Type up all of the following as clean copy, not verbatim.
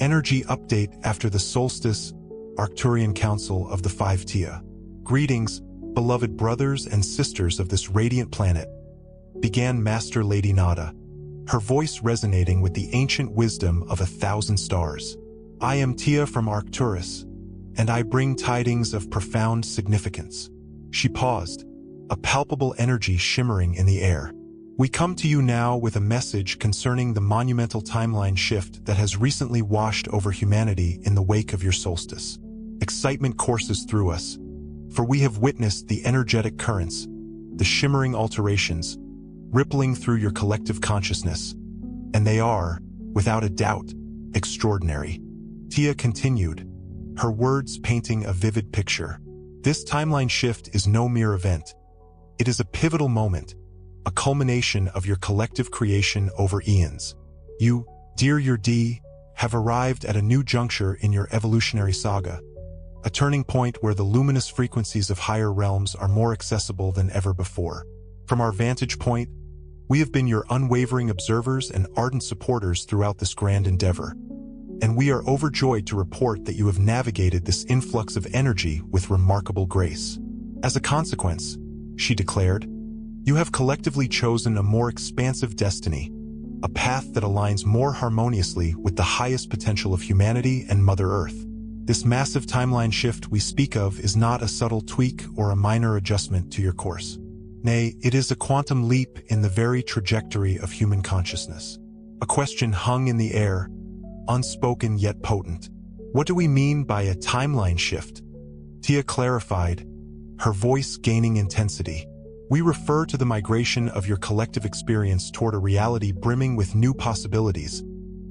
Energy update after the Solstice, Arcturian Council of the Five Tia. Greetings, beloved brothers and sisters of this radiant planet, began Master Lady Nada, her voice resonating with the ancient wisdom of 1,000 stars. I am Tia from Arcturus, and I bring tidings of profound significance. She paused, a palpable energy shimmering in the air. We come to you now with a message concerning the monumental timeline shift that has recently washed over humanity in the wake of your solstice. Excitement courses through us, for we have witnessed the energetic currents, the shimmering alterations, rippling through your collective consciousness, and they are, without a doubt, extraordinary. Tia continued, her words painting a vivid picture. This timeline shift is no mere event. It is a pivotal moment, a culmination of your collective creation over eons. You, dear Yurdi, have arrived at a new juncture in your evolutionary saga, a turning point where the luminous frequencies of higher realms are more accessible than ever before. From our vantage point, we have been your unwavering observers and ardent supporters throughout this grand endeavor, and we are overjoyed to report that you have navigated this influx of energy with remarkable grace. As a consequence, she declared, you have collectively chosen a more expansive destiny, a path that aligns more harmoniously with the highest potential of humanity and Mother Earth. This massive timeline shift we speak of is not a subtle tweak or a minor adjustment to your course. Nay, it is a quantum leap in the very trajectory of human consciousness. A question hung in the air, unspoken yet potent. What do we mean by a timeline shift? Tia clarified, her voice gaining intensity. We refer to the migration of your collective experience toward a reality brimming with new possibilities,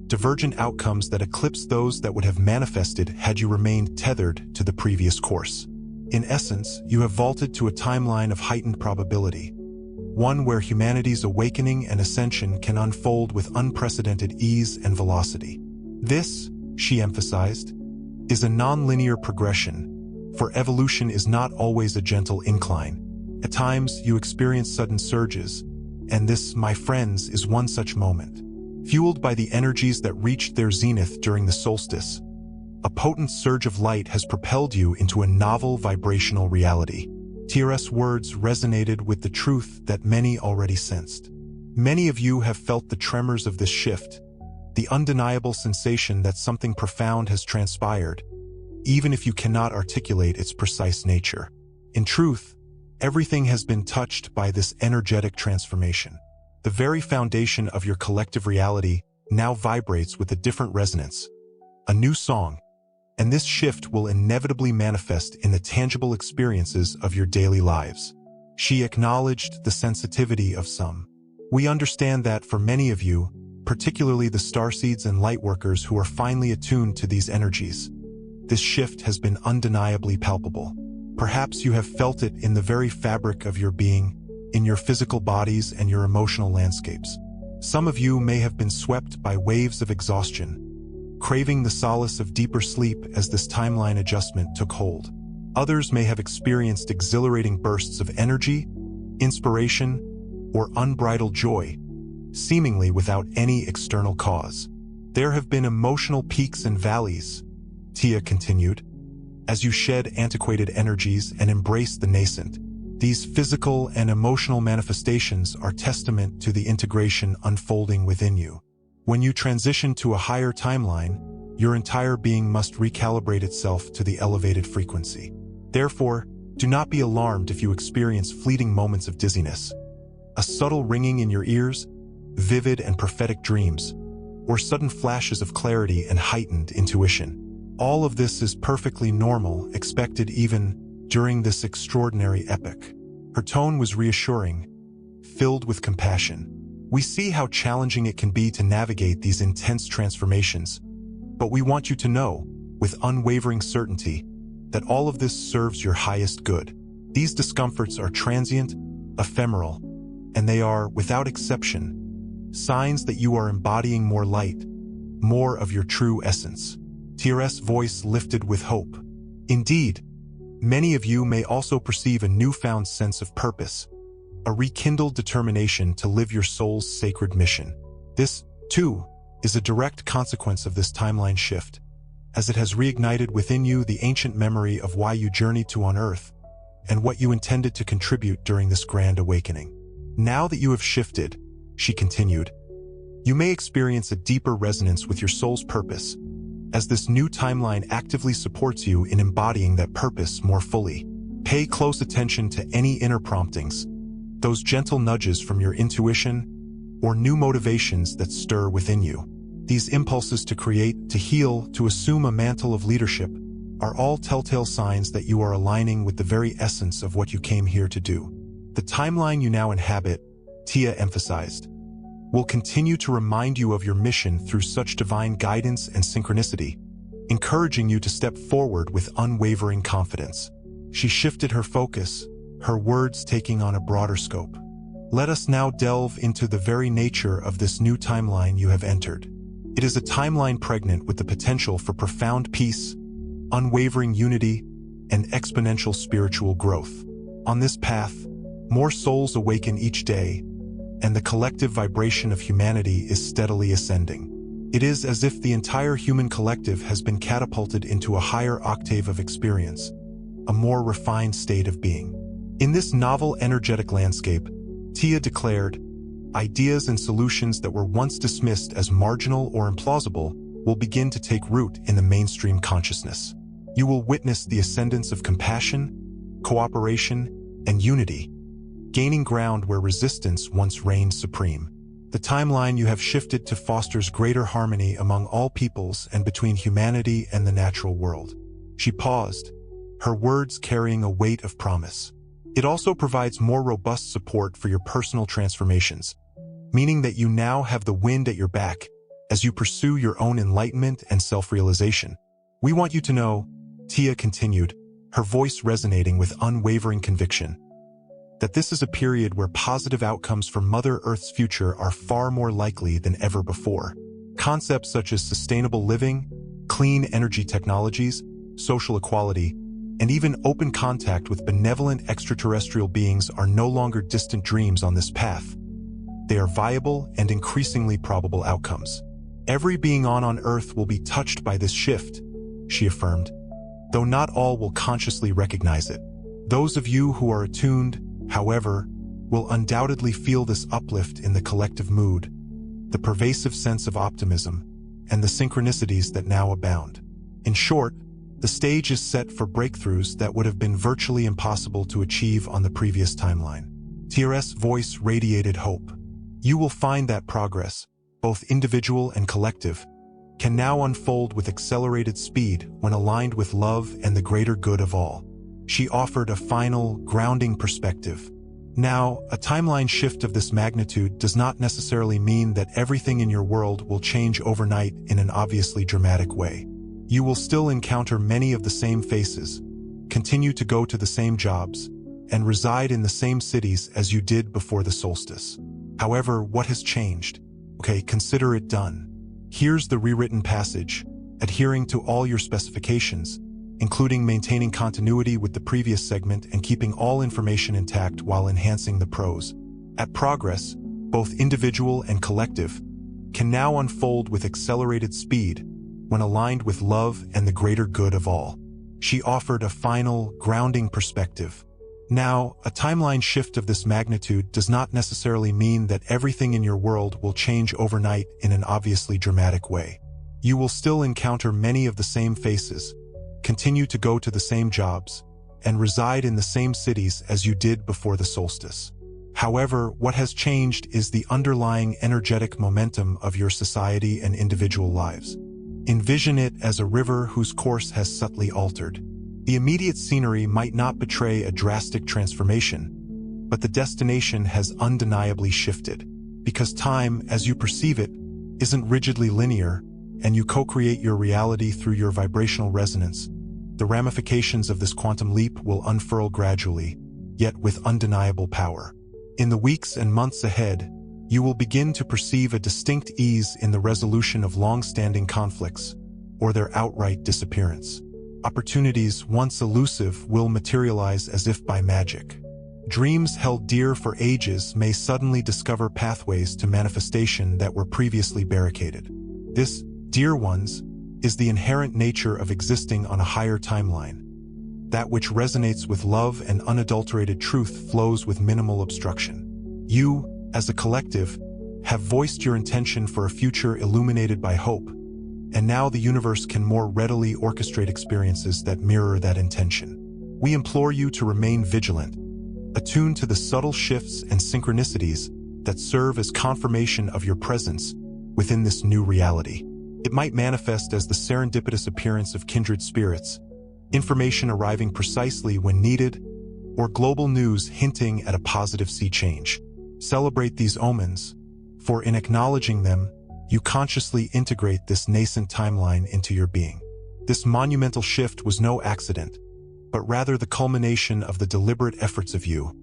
divergent outcomes that eclipse those that would have manifested had you remained tethered to the previous course. In essence, you have vaulted to a timeline of heightened probability, one where humanity's awakening and ascension can unfold with unprecedented ease and velocity. This, she emphasized, is a non-linear progression, for evolution is not always a gentle incline. At times, you experience sudden surges, and this, my friends, is one such moment. Fueled by the energies that reached their zenith during the solstice, a potent surge of light has propelled you into a novel vibrational reality. Tia's words resonated with the truth that many already sensed. Many of you have felt the tremors of this shift, the undeniable sensation that something profound has transpired, even if you cannot articulate its precise nature. In truth, everything has been touched by this energetic transformation. The very foundation of your collective reality now vibrates with a different resonance, a new song, and this shift will inevitably manifest in the tangible experiences of your daily lives. She acknowledged the sensitivity of some. We understand that for many of you, particularly the starseeds and lightworkers who are finely attuned to these energies, this shift has been undeniably palpable. Perhaps you have felt it in the very fabric of your being, in your physical bodies and your emotional landscapes. Some of you may have been swept by waves of exhaustion, craving the solace of deeper sleep as this timeline adjustment took hold. Others may have experienced exhilarating bursts of energy, inspiration, or unbridled joy, seemingly without any external cause. There have been emotional peaks and valleys, Tia continued, as you shed antiquated energies and embrace the nascent. These physical and emotional manifestations are testament to the integration unfolding within you. When you transition to a higher timeline, your entire being must recalibrate itself to the elevated frequency. Therefore, do not be alarmed if you experience fleeting moments of dizziness, a subtle ringing in your ears, vivid and prophetic dreams, or sudden flashes of clarity and heightened intuition. All of this is perfectly normal, expected even during this extraordinary epoch. Her tone was reassuring, filled with compassion. We see how challenging it can be to navigate these intense transformations, but we want you to know, with unwavering certainty, that all of this serves your highest good. These discomforts are transient, ephemeral, and they are, without exception, signs that you are embodying more light, more of your true essence. Tia's voice lifted with hope. Indeed, many of you may also perceive a newfound sense of purpose, a rekindled determination to live your soul's sacred mission. This, too, is a direct consequence of this timeline shift, as it has reignited within you the ancient memory of why you journeyed to on Earth and what you intended to contribute during this grand awakening. Now that you have shifted, she continued, you may experience a deeper resonance with your soul's purpose, as this new timeline actively supports you in embodying that purpose more fully. Pay close attention to any inner promptings, those gentle nudges from your intuition, or new motivations that stir within you. These impulses to create, to heal, to assume a mantle of leadership are all telltale signs that you are aligning with the very essence of what you came here to do. The timeline you now inhabit, Tia emphasized, will continue to remind you of your mission through such divine guidance and synchronicity, encouraging you to step forward with unwavering confidence. She shifted her focus, her words taking on a broader scope. Let us now delve into the very nature of this new timeline you have entered. It is a timeline pregnant with the potential for profound peace, unwavering unity, and exponential spiritual growth. On this path, more souls awaken each day, and the collective vibration of humanity is steadily ascending. It is as if the entire human collective has been catapulted into a higher octave of experience, a more refined state of being. In this novel energetic landscape, Tia declared, ideas and solutions that were once dismissed as marginal or implausible will begin to take root in the mainstream consciousness. You will witness the ascendance of compassion, cooperation, and unity, gaining ground where resistance once reigned supreme. The timeline you have shifted to fosters greater harmony among all peoples and between humanity and the natural world. She paused, her words carrying a weight of promise. It also provides more robust support for your personal transformations, meaning that you now have the wind at your back as you pursue your own enlightenment and self-realization. We want you to know, Tia continued, her voice resonating with unwavering conviction, that this is a period where positive outcomes for Mother Earth's future are far more likely than ever before. Concepts such as sustainable living, clean energy technologies, social equality, and even open contact with benevolent extraterrestrial beings are no longer distant dreams on this path. They are viable and increasingly probable outcomes. Every being on Earth will be touched by this shift, she affirmed, though not all will consciously recognize it. Those of you who are attuned, however, will undoubtedly feel this uplift in the collective mood, the pervasive sense of optimism, and the synchronicities that now abound. In short, the stage is set for breakthroughs that would have been virtually impossible to achieve on the previous timeline. Tia's voice radiated hope. You will find that progress, both individual and collective, can now unfold with accelerated speed when aligned with love and the greater good of all. She offered a final, grounding perspective. Now, a timeline shift of this magnitude does not necessarily mean that everything in your world will change overnight in an obviously dramatic way. You will still encounter many of the same faces, continue to go to the same jobs, and reside in the same cities as you did before the solstice. However, what has changed? Okay, consider it done. Here's the rewritten passage, adhering to all your specifications, including maintaining continuity with the previous segment and keeping all information intact while enhancing the prose. At progress, both individual and collective, can now unfold with accelerated speed when aligned with love and the greater good of all. She offered a final, grounding perspective. Now, a timeline shift of this magnitude does not necessarily mean that everything in your world will change overnight in an obviously dramatic way. You will still encounter many of the same faces, continue to go to the same jobs, and reside in the same cities as you did before the solstice. However, what has changed is the underlying energetic momentum of your society and individual lives. Envision it as a river whose course has subtly altered. The immediate scenery might not betray a drastic transformation, but the destination has undeniably shifted. Because time, as you perceive it, isn't rigidly linear, and you co-create your reality through your vibrational resonance, the ramifications of this quantum leap will unfurl gradually, yet with undeniable power. In the weeks and months ahead, you will begin to perceive a distinct ease in the resolution of long-standing conflicts, or their outright disappearance. Opportunities once elusive will materialize as if by magic. Dreams held dear for ages may suddenly discover pathways to manifestation that were previously barricaded. This, dear ones, is the inherent nature of existing on a higher timeline. That which resonates with love and unadulterated truth flows with minimal obstruction. You, as a collective, have voiced your intention for a future illuminated by hope, and now the universe can more readily orchestrate experiences that mirror that intention. We implore you to remain vigilant, attuned to the subtle shifts and synchronicities that serve as confirmation of your presence within this new reality. It might manifest as the serendipitous appearance of kindred spirits, information arriving precisely when needed, or global news hinting at a positive sea change. Celebrate these omens, for in acknowledging them, you consciously integrate this nascent timeline into your being. This monumental shift was no accident, but rather the culmination of the deliberate efforts of you,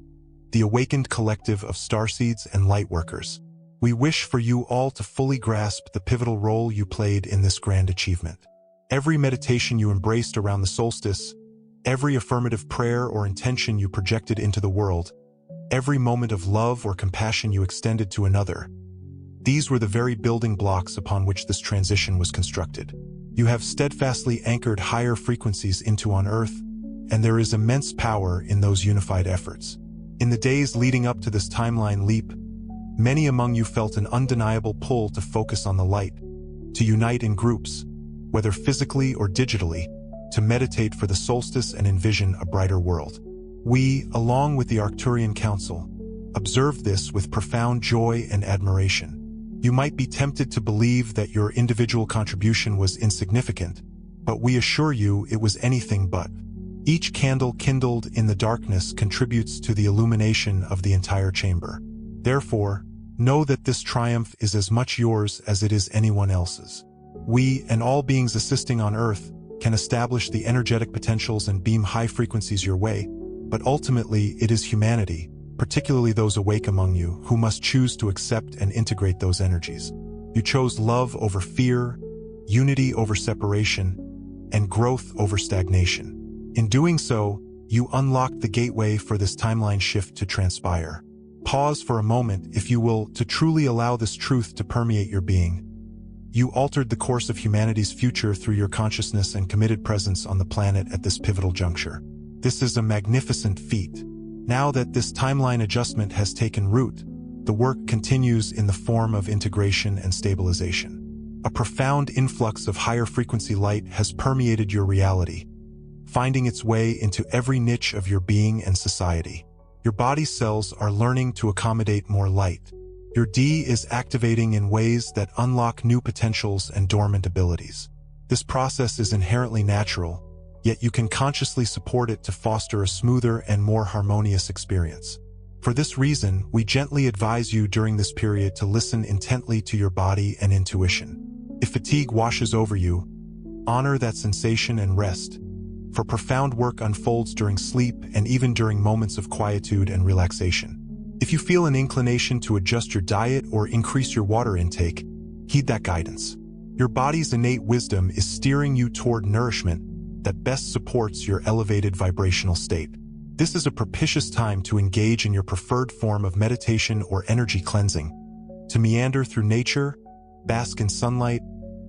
the awakened collective of starseeds and lightworkers. We wish for you all to fully grasp the pivotal role you played in this grand achievement. Every meditation you embraced around the solstice, every affirmative prayer or intention you projected into the world, every moment of love or compassion you extended to another, these were the very building blocks upon which this transition was constructed. You have steadfastly anchored higher frequencies into on Earth, and there is immense power in those unified efforts. In the days leading up to this timeline leap, many among you felt an undeniable pull to focus on the light, to unite in groups, whether physically or digitally, to meditate for the solstice and envision a brighter world. We, along with the Arcturian Council, observed this with profound joy and admiration. You might be tempted to believe that your individual contribution was insignificant, but we assure you it was anything but. Each candle kindled in the darkness contributes to the illumination of the entire chamber. Therefore, know that this triumph is as much yours as it is anyone else's. We, and all beings assisting on Earth, can establish the energetic potentials and beam high frequencies your way, but ultimately it is humanity, particularly those awake among you, who must choose to accept and integrate those energies. You chose love over fear, unity over separation, and growth over stagnation. In doing so, you unlocked the gateway for this timeline shift to transpire. Pause for a moment, if you will, to truly allow this truth to permeate your being. You altered the course of humanity's future through your consciousness and committed presence on the planet at this pivotal juncture. This is a magnificent feat. Now that this timeline adjustment has taken root, the work continues in the form of integration and stabilization. A profound influx of higher frequency light has permeated your reality, finding its way into every niche of your being and society. Your body cells are learning to accommodate more light. Your D is activating in ways that unlock new potentials and dormant abilities. This process is inherently natural, yet you can consciously support it to foster a smoother and more harmonious experience. For this reason, we gently advise you during this period to listen intently to your body and intuition. If fatigue washes over you, honor that sensation and rest, for profound work unfolds during sleep and even during moments of quietude and relaxation. If you feel an inclination to adjust your diet or increase your water intake, heed that guidance. Your body's innate wisdom is steering you toward nourishment that best supports your elevated vibrational state. This is a propitious time to engage in your preferred form of meditation or energy cleansing, to meander through nature, bask in sunlight,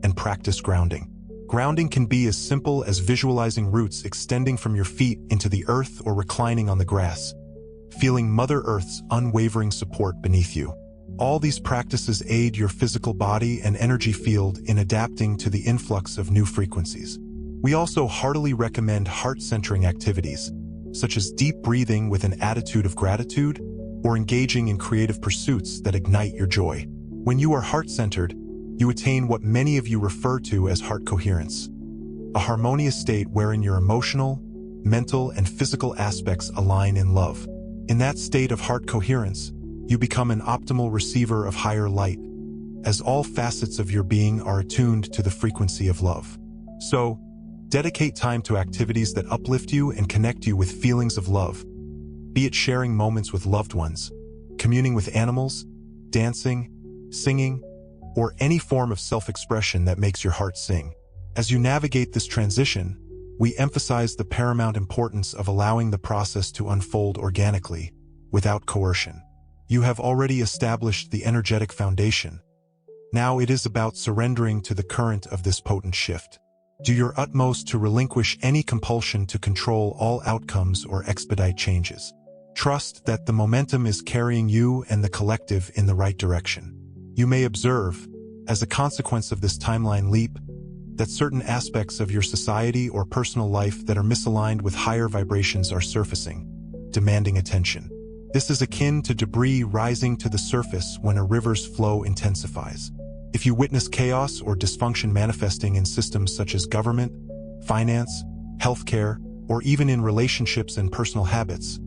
and practice grounding. Grounding can be as simple as visualizing roots extending from your feet into the earth or reclining on the grass, feeling Mother Earth's unwavering support beneath you. All these practices aid your physical body and energy field in adapting to the influx of new frequencies. We also heartily recommend heart-centering activities, such as deep breathing with an attitude of gratitude or engaging in creative pursuits that ignite your joy. When you are heart-centered, you attain what many of you refer to as heart coherence, a harmonious state wherein your emotional, mental, and physical aspects align in love. In that state of heart coherence, you become an optimal receiver of higher light, as all facets of your being are attuned to the frequency of love. So, dedicate time to activities that uplift you and connect you with feelings of love, be it sharing moments with loved ones, communing with animals, dancing, singing, or any form of self-expression that makes your heart sing. As you navigate this transition, we emphasize the paramount importance of allowing the process to unfold organically, without coercion. You have already established the energetic foundation. Now it is about surrendering to the current of this potent shift. Do your utmost to relinquish any compulsion to control all outcomes or expedite changes. Trust that the momentum is carrying you and the collective in the right direction. You may observe, as a consequence of this timeline leap, that certain aspects of your society or personal life that are misaligned with higher vibrations are surfacing, demanding attention. This is akin to debris rising to the surface when a river's flow intensifies. If you witness chaos or dysfunction manifesting in systems such as government, finance, healthcare, or even in relationships and personal habits,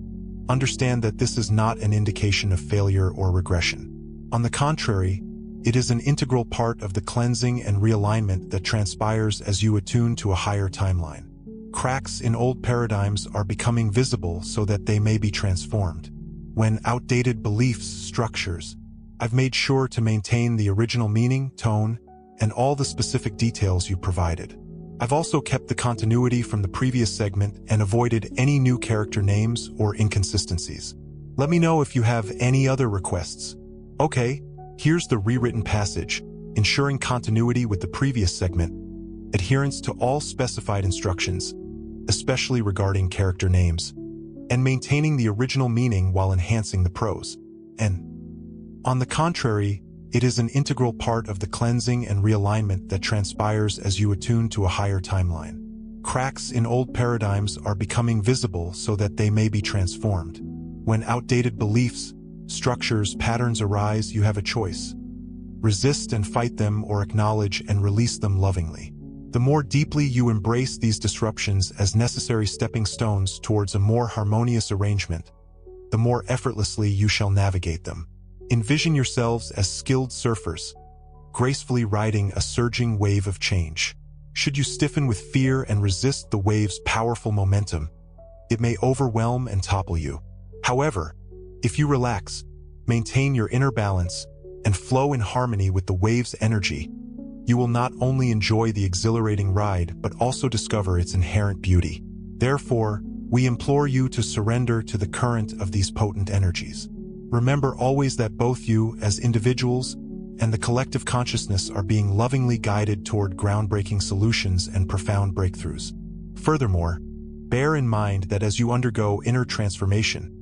understand that this is not an indication of failure or regression. On the contrary, it is an integral part of the cleansing and realignment that transpires as you attune to a higher timeline. Cracks in old paradigms are becoming visible so that they may be transformed. When outdated beliefs, structures, I've made sure to maintain the original meaning, tone, and all the specific details you provided. I've also kept the continuity from the previous segment and avoided any new character names or inconsistencies. Let me know if you have any other requests. Okay, here's the rewritten passage, ensuring continuity with the previous segment, adherence to all specified instructions, especially regarding character names, and maintaining the original meaning while enhancing the prose. And, on the contrary, it is an integral part of the cleansing and realignment that transpires as you attune to a higher timeline. Cracks in old paradigms are becoming visible so that they may be transformed. When outdated beliefs, structures, patterns arise, you have a choice. Resist and fight them or acknowledge and release them lovingly. The more deeply you embrace these disruptions as necessary stepping stones towards a more harmonious arrangement, the more effortlessly you shall navigate them. Envision yourselves as skilled surfers, gracefully riding a surging wave of change. Should you stiffen with fear and resist the wave's powerful momentum, it may overwhelm and topple you. However, if you relax, maintain your inner balance, and flow in harmony with the wave's energy, you will not only enjoy the exhilarating ride but also discover its inherent beauty. Therefore, we implore you to surrender to the current of these potent energies. Remember always that both you, as individuals, and the collective consciousness are being lovingly guided toward groundbreaking solutions and profound breakthroughs. Furthermore, bear in mind that as you undergo inner transformation,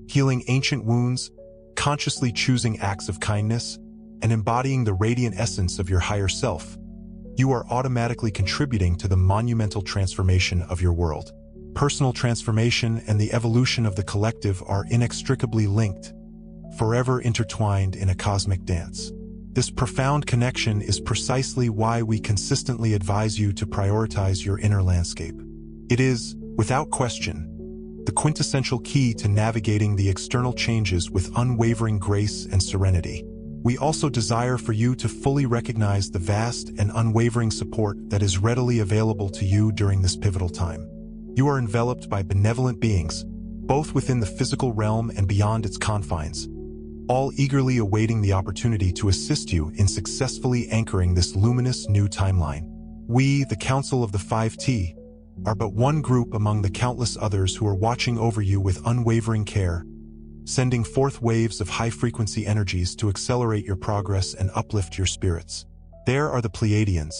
healing ancient wounds, consciously choosing acts of kindness, and embodying the radiant essence of your higher self, you are automatically contributing to the monumental transformation of your world. Personal transformation and the evolution of the collective are inextricably linked, forever intertwined in a cosmic dance. This profound connection is precisely why we consistently advise you to prioritize your inner landscape. It is, without question, the quintessential key to navigating the external changes with unwavering grace and serenity. We also desire for you to fully recognize the vast and unwavering support that is readily available to you during this pivotal time. You are enveloped by benevolent beings, both within the physical realm and beyond its confines, all eagerly awaiting the opportunity to assist you in successfully anchoring this luminous new timeline. We, the Council of the 5T, are but one group among the countless others who are watching over you with unwavering care, sending forth waves of high-frequency energies to accelerate your progress and uplift your spirits. There are the Pleiadians,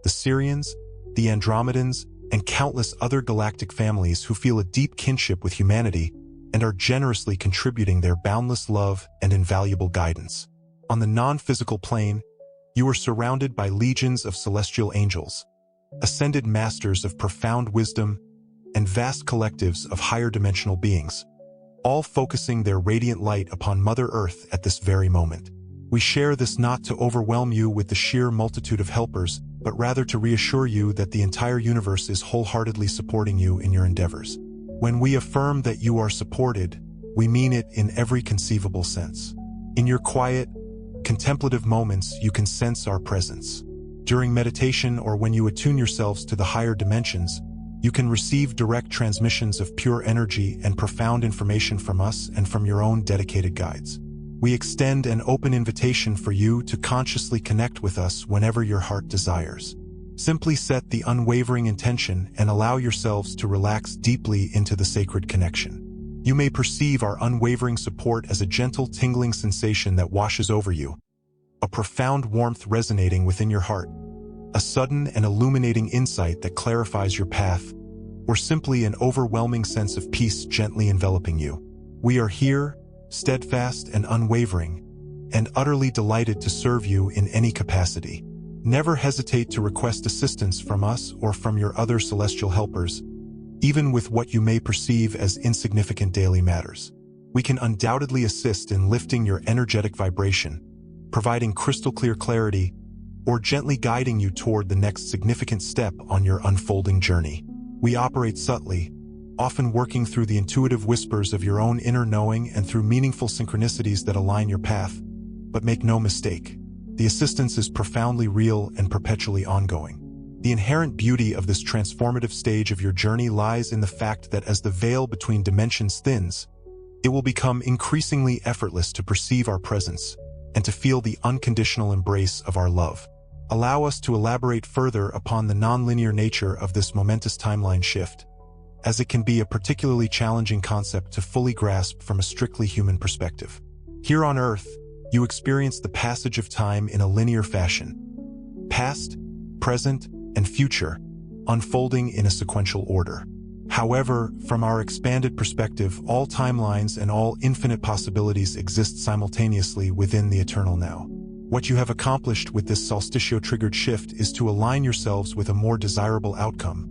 the Sheran, the Andromedans, and countless other galactic families who feel a deep kinship with humanity and are generously contributing their boundless love and invaluable guidance. On the non-physical plane, you are surrounded by legions of celestial angels, ascended masters of profound wisdom, and vast collectives of higher dimensional beings, all focusing their radiant light upon Mother Earth at this very moment. We share this not to overwhelm you with the sheer multitude of helpers, but rather to reassure you that the entire universe is wholeheartedly supporting you in your endeavors. When we affirm that you are supported, we mean it in every conceivable sense. In your quiet, contemplative moments, you can sense our presence. During meditation or when you attune yourselves to the higher dimensions, you can receive direct transmissions of pure energy and profound information from us and from your own dedicated guides. We extend an open invitation for you to consciously connect with us whenever your heart desires. Simply set the unwavering intention and allow yourselves to relax deeply into the sacred connection. You may perceive our unwavering support as a gentle, tingling sensation that washes over you, a profound warmth resonating within your heart, a sudden and illuminating insight that clarifies your path, or simply an overwhelming sense of peace gently enveloping you. We are here, steadfast and unwavering, and utterly delighted to serve you in any capacity. Never hesitate to request assistance from us or from your other celestial helpers, even with what you may perceive as insignificant daily matters. We can undoubtedly assist in lifting your energetic vibration, providing crystal-clear clarity, or gently guiding you toward the next significant step on your unfolding journey. We operate subtly, often working through the intuitive whispers of your own inner knowing and through meaningful synchronicities that align your path. But make no mistake, the assistance is profoundly real and perpetually ongoing. The inherent beauty of this transformative stage of your journey lies in the fact that as the veil between dimensions thins, it will become increasingly effortless to perceive our presence and to feel the unconditional embrace of our love. Allow us to elaborate further upon the nonlinear nature of this momentous timeline shift, as it can be a particularly challenging concept to fully grasp from a strictly human perspective. Here on Earth, you experience the passage of time in a linear fashion, past, present, and future, unfolding in a sequential order. However, from our expanded perspective, all timelines and all infinite possibilities exist simultaneously within the eternal now. What you have accomplished with this solsticio-triggered shift is to align yourselves with a more desirable outcome,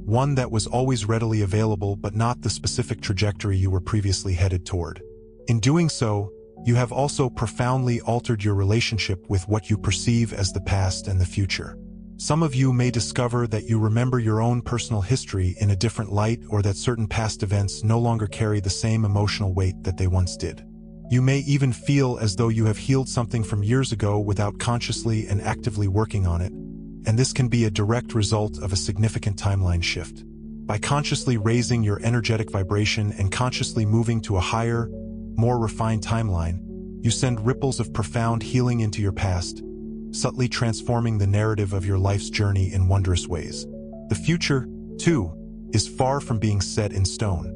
one that was always readily available but not the specific trajectory you were previously headed toward. In doing so, you have also profoundly altered your relationship with what you perceive as the past and the future. Some of you may discover that you remember your own personal history in a different light, or that certain past events no longer carry the same emotional weight that they once did. You may even feel as though you have healed something from years ago without consciously and actively working on it, and this can be a direct result of a significant timeline shift. By consciously raising your energetic vibration and consciously moving to a higher, more refined timeline, you send ripples of profound healing into your past, subtly transforming the narrative of your life's journey in wondrous ways. The future, too, is far from being set in stone.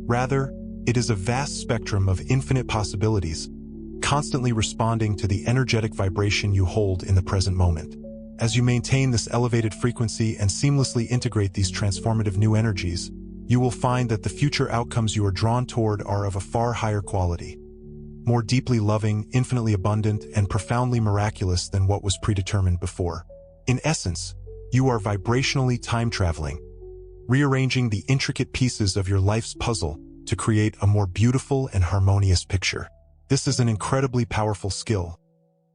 Rather, it is a vast spectrum of infinite possibilities, constantly responding to the energetic vibration you hold in the present moment. As you maintain this elevated frequency and seamlessly integrate these transformative new energies, you will find that the future outcomes you are drawn toward are of a far higher quality, more deeply loving, infinitely abundant, and profoundly miraculous than what was predetermined before. In essence, you are vibrationally time-traveling, rearranging the intricate pieces of your life's puzzle to create a more beautiful and harmonious picture. This is an incredibly powerful skill,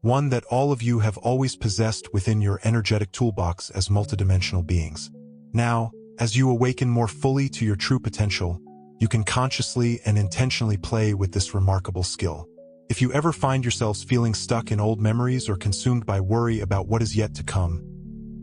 one that all of you have always possessed within your energetic toolbox as multidimensional beings. Now, as you awaken more fully to your true potential, you can consciously and intentionally play with this remarkable skill. If you ever find yourselves feeling stuck in old memories or consumed by worry about what is yet to come,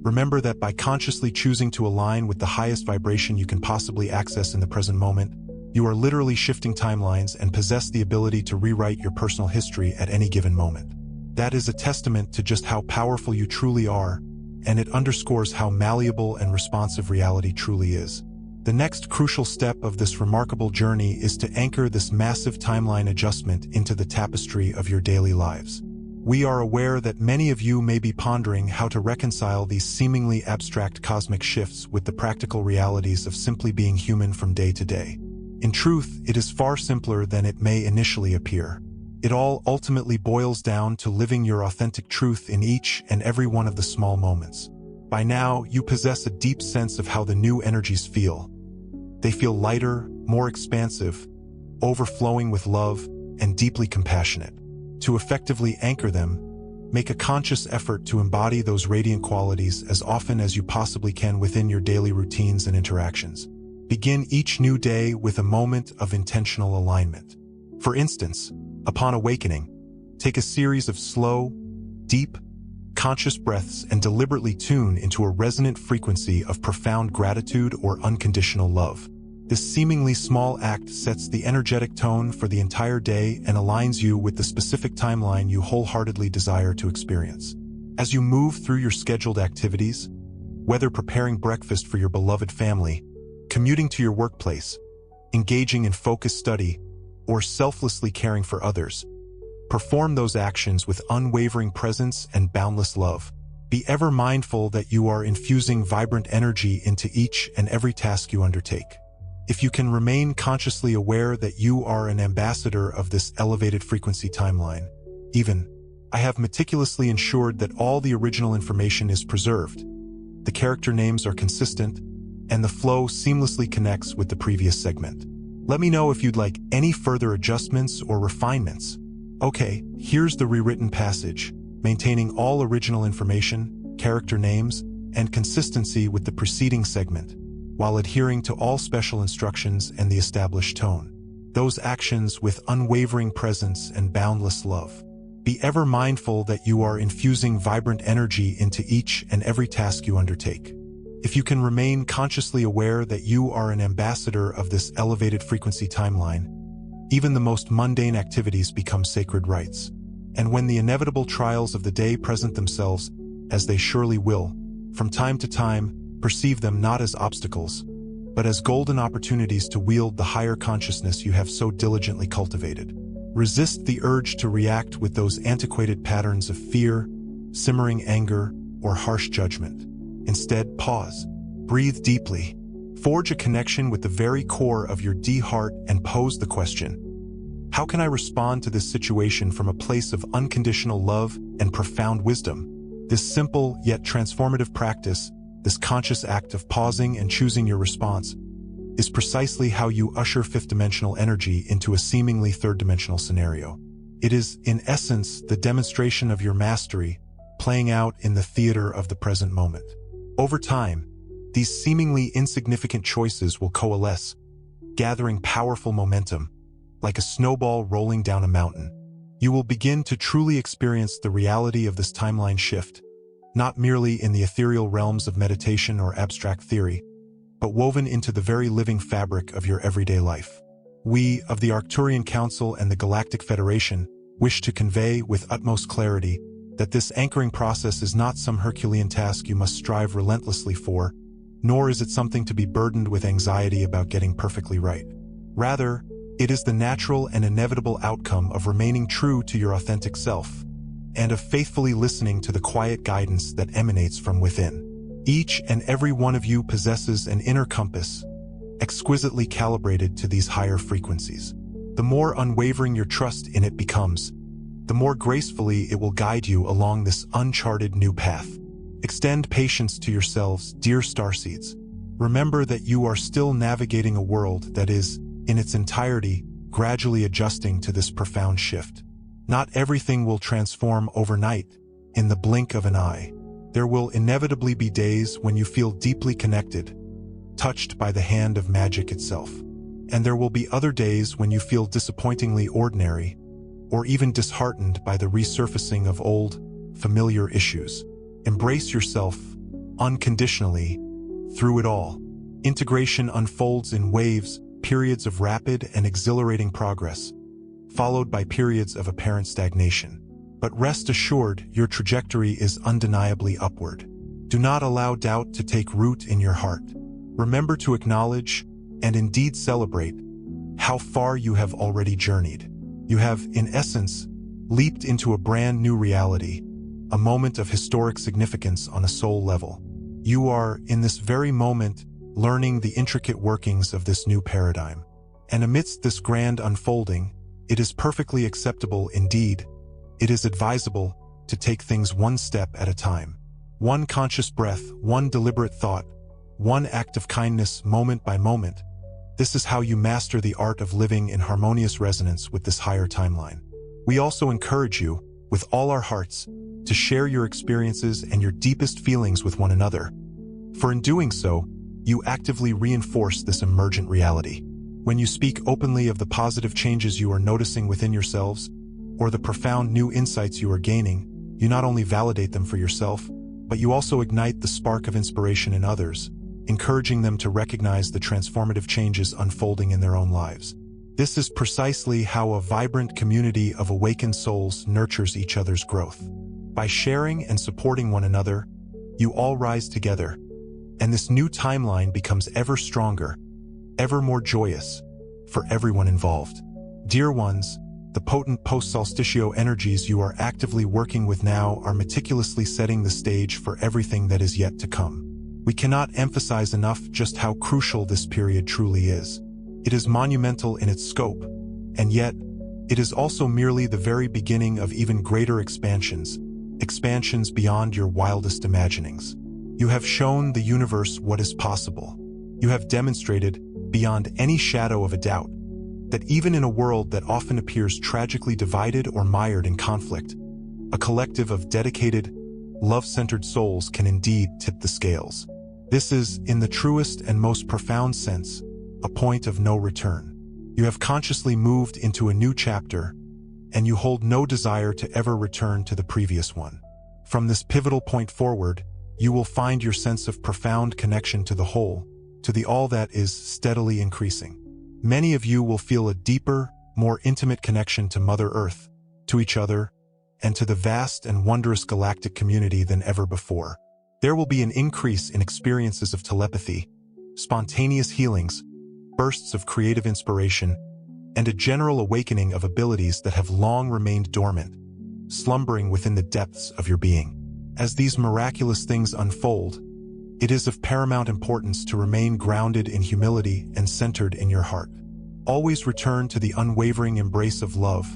remember that by consciously choosing to align with the highest vibration you can possibly access in the present moment, you are literally shifting timelines and possess the ability to rewrite your personal history at any given moment. That is a testament to just how powerful you truly are, and it underscores how malleable and responsive reality truly is. The next crucial step of this remarkable journey is to anchor this massive timeline adjustment into the tapestry of your daily lives. We are aware that many of you may be pondering how to reconcile these seemingly abstract cosmic shifts with the practical realities of simply being human from day to day. In truth, it is far simpler than it may initially appear. It all ultimately boils down to living your authentic truth in each and every one of the small moments. By now, you possess a deep sense of how the new energies feel. They feel lighter, more expansive, overflowing with love, and deeply compassionate. To effectively anchor them, make a conscious effort to embody those radiant qualities as often as you possibly can within your daily routines and interactions. Begin each new day with a moment of intentional alignment. For instance, upon awakening, take a series of slow, deep, conscious breaths and deliberately tune into a resonant frequency of profound gratitude or unconditional love. This seemingly small act sets the energetic tone for the entire day and aligns you with the specific timeline you wholeheartedly desire to experience. As you move through your scheduled activities, whether preparing breakfast for your beloved family, commuting to your workplace, engaging in focused study, or selflessly caring for others, Perform those actions with unwavering presence and boundless love. Be ever mindful that you are infusing vibrant energy into each and every task you undertake. If you can remain consciously aware that you are an ambassador of this elevated frequency timeline, I have meticulously ensured that all the original information is preserved. The character names are consistent, and the flow seamlessly connects with the previous segment. Let me know if you'd like any further adjustments or refinements. Okay, here's the rewritten passage, maintaining all original information, character names, and consistency with the preceding segment, while adhering to all special instructions and the established tone. Those actions with unwavering presence and boundless love. Be ever mindful that you are infusing vibrant energy into each and every task you undertake. If you can remain consciously aware that you are an ambassador of this elevated frequency timeline, even the most mundane activities become sacred rites. And when the inevitable trials of the day present themselves, as they surely will, from time to time, perceive them not as obstacles, but as golden opportunities to wield the higher consciousness you have so diligently cultivated. Resist the urge to react with those antiquated patterns of fear, simmering anger, or harsh judgment. Instead, pause, breathe deeply, forge a connection with the very core of your heart and pose the question: how can I respond to this situation from a place of unconditional love and profound wisdom? This simple yet transformative practice, this conscious act of pausing and choosing your response, is precisely how you usher fifth-dimensional energy into a seemingly third-dimensional scenario. It is, in essence, the demonstration of your mastery playing out in the theater of the present moment. Over time, these seemingly insignificant choices will coalesce, gathering powerful momentum, like a snowball rolling down a mountain. You will begin to truly experience the reality of this timeline shift, not merely in the ethereal realms of meditation or abstract theory, but woven into the very living fabric of your everyday life. We, of the Arcturian Council and the Galactic Federation, wish to convey with utmost clarity that this anchoring process is not some Herculean task you must strive relentlessly for, nor is it something to be burdened with anxiety about getting perfectly right. Rather, it is the natural and inevitable outcome of remaining true to your authentic self, and of faithfully listening to the quiet guidance that emanates from within. Each and every one of you possesses an inner compass, exquisitely calibrated to these higher frequencies. The more unwavering your trust in it becomes, the more gracefully it will guide you along this uncharted new path. Extend patience to yourselves, dear starseeds. Remember that you are still navigating a world that is, in its entirety, gradually adjusting to this profound shift. Not everything will transform overnight, in the blink of an eye. There will inevitably be days when you feel deeply connected, touched by the hand of magic itself. And there will be other days when you feel disappointingly ordinary, or even disheartened by the resurfacing of old, familiar issues. Embrace yourself, unconditionally, through it all. Integration unfolds in waves, periods of rapid and exhilarating progress, followed by periods of apparent stagnation. But rest assured, your trajectory is undeniably upward. Do not allow doubt to take root in your heart. Remember to acknowledge, and indeed celebrate, how far you have already journeyed. You have, in essence, leaped into a brand new reality, a moment of historic significance on a soul level. You are, in this very moment, learning the intricate workings of this new paradigm. And amidst this grand unfolding, it is perfectly acceptable indeed. It is advisable to take things one step at a time. One conscious breath, one deliberate thought, one act of kindness moment by moment. This is how you master the art of living in harmonious resonance with this higher timeline. We also encourage you, with all our hearts, to share your experiences and your deepest feelings with one another. For in doing so, you actively reinforce this emergent reality. When you speak openly of the positive changes you are noticing within yourselves, or the profound new insights you are gaining, you not only validate them for yourself, but you also ignite the spark of inspiration in others, encouraging them to recognize the transformative changes unfolding in their own lives. This is precisely how a vibrant community of awakened souls nurtures each other's growth. By sharing and supporting one another, you all rise together, and this new timeline becomes ever stronger, ever more joyous, for everyone involved. Dear ones, The potent post-solsticio energies you are actively working with now are meticulously setting the stage for everything that is yet to come. We cannot emphasize enough just how crucial this period truly is. It is monumental in its scope, and yet, it is also merely the very beginning of even greater expansions beyond your wildest imaginings. You have shown the universe what is possible. You have demonstrated, beyond any shadow of a doubt, that even in a world that often appears tragically divided or mired in conflict, a collective of dedicated, love-centered souls can indeed tip the scales. This is, in the truest and most profound sense, a point of no return. You have consciously moved into a new chapter, and you hold no desire to ever return to the previous one. From this pivotal point forward, you will find your sense of profound connection to the whole, to the all that is steadily increasing. Many of you will feel a deeper, more intimate connection to Mother Earth, to each other, and to the vast and wondrous galactic community than ever before. There will be an increase in experiences of telepathy, spontaneous healings, bursts of creative inspiration, and a general awakening of abilities that have long remained dormant, slumbering within the depths of your being. As these miraculous things unfold, it is of paramount importance to remain grounded in humility and centered in your heart. Always return to the unwavering embrace of love,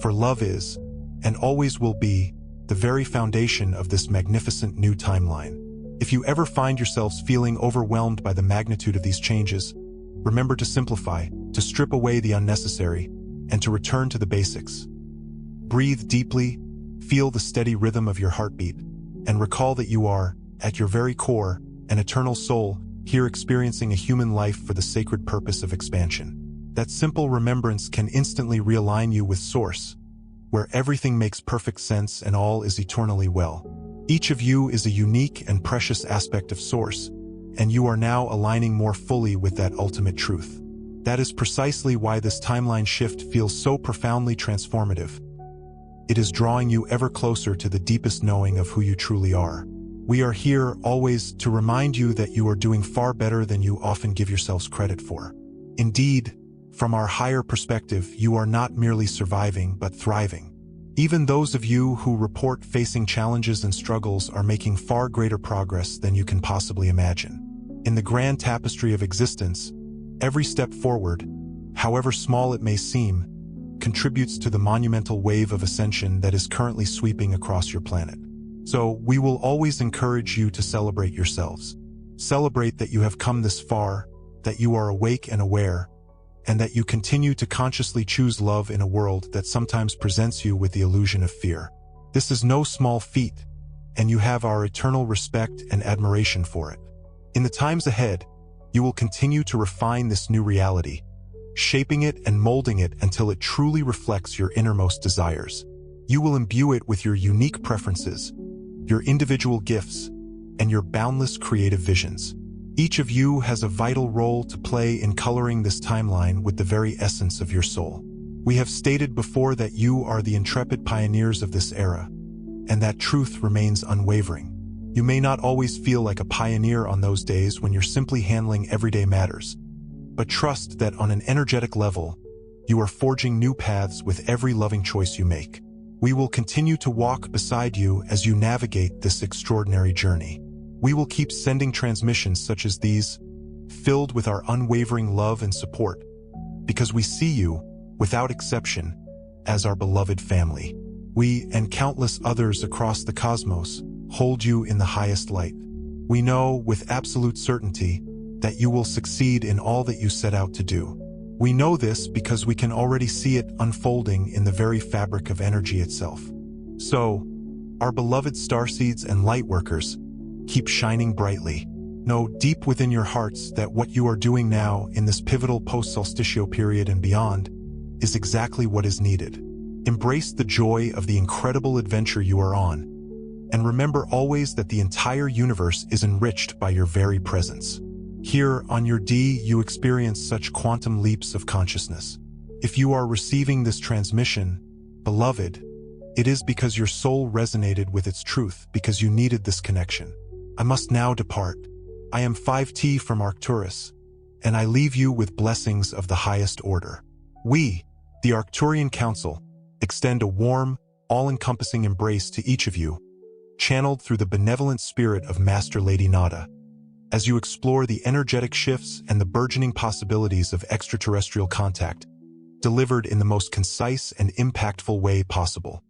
for love is, and always will be, the very foundation of this magnificent new timeline. If you ever find yourselves feeling overwhelmed by the magnitude of these changes, remember to simplify, to strip away the unnecessary, and to return to the basics. Breathe deeply, feel the steady rhythm of your heartbeat, and recall that you are, at your very core, an eternal soul, here experiencing a human life for the sacred purpose of expansion. That simple remembrance can instantly realign you with Source, where everything makes perfect sense and all is eternally well. Each of you is a unique and precious aspect of Source, and you are now aligning more fully with that ultimate truth. That is precisely why this timeline shift feels so profoundly transformative. It is drawing you ever closer to the deepest knowing of who you truly are. We are here always to remind you that you are doing far better than you often give yourselves credit for. Indeed, from our higher perspective, you are not merely surviving but thriving. Even those of you who report facing challenges and struggles are making far greater progress than you can possibly imagine. In the grand tapestry of existence, every step forward, however small it may seem, contributes to the monumental wave of ascension that is currently sweeping across your planet. So, we will always encourage you to celebrate yourselves. Celebrate that you have come this far, that you are awake and aware, and that you continue to consciously choose love in a world that sometimes presents you with the illusion of fear. This is no small feat, and you have our eternal respect and admiration for it. In the times ahead, you will continue to refine this new reality, shaping it and molding it until it truly reflects your innermost desires. You will imbue it with your unique preferences, your individual gifts, and your boundless creative visions. Each of you has a vital role to play in coloring this timeline with the very essence of your soul. We have stated before that you are the intrepid pioneers of this era, and that truth remains unwavering. You may not always feel like a pioneer on those days when you're simply handling everyday matters, but trust that on an energetic level, you are forging new paths with every loving choice you make. We will continue to walk beside you as you navigate this extraordinary journey. We will keep sending transmissions such as these, filled with our unwavering love and support, because we see you, without exception, as our beloved family. We, and countless others across the cosmos, hold you in the highest light. We know, with absolute certainty, that you will succeed in all that you set out to do. We know this because we can already see it unfolding in the very fabric of energy itself. So, our beloved starseeds and lightworkers, keep shining brightly. Know deep within your hearts that what you are doing now in this pivotal post-solsticio period and beyond is exactly what is needed. Embrace the joy of the incredible adventure you are on, and remember always that the entire universe is enriched by your very presence. Here, on your D, you experience such quantum leaps of consciousness. If you are receiving this transmission, beloved, it is because your soul resonated with its truth, because you needed this connection. I must now depart. I am 5T from Arcturus, and I leave you with blessings of the highest order. We, The Arcturian Council extend a warm, all-encompassing embrace to each of you, channeled through the benevolent spirit of Master Lady Nada, as you explore the energetic shifts and the burgeoning possibilities of extraterrestrial contact, delivered in the most concise and impactful way possible.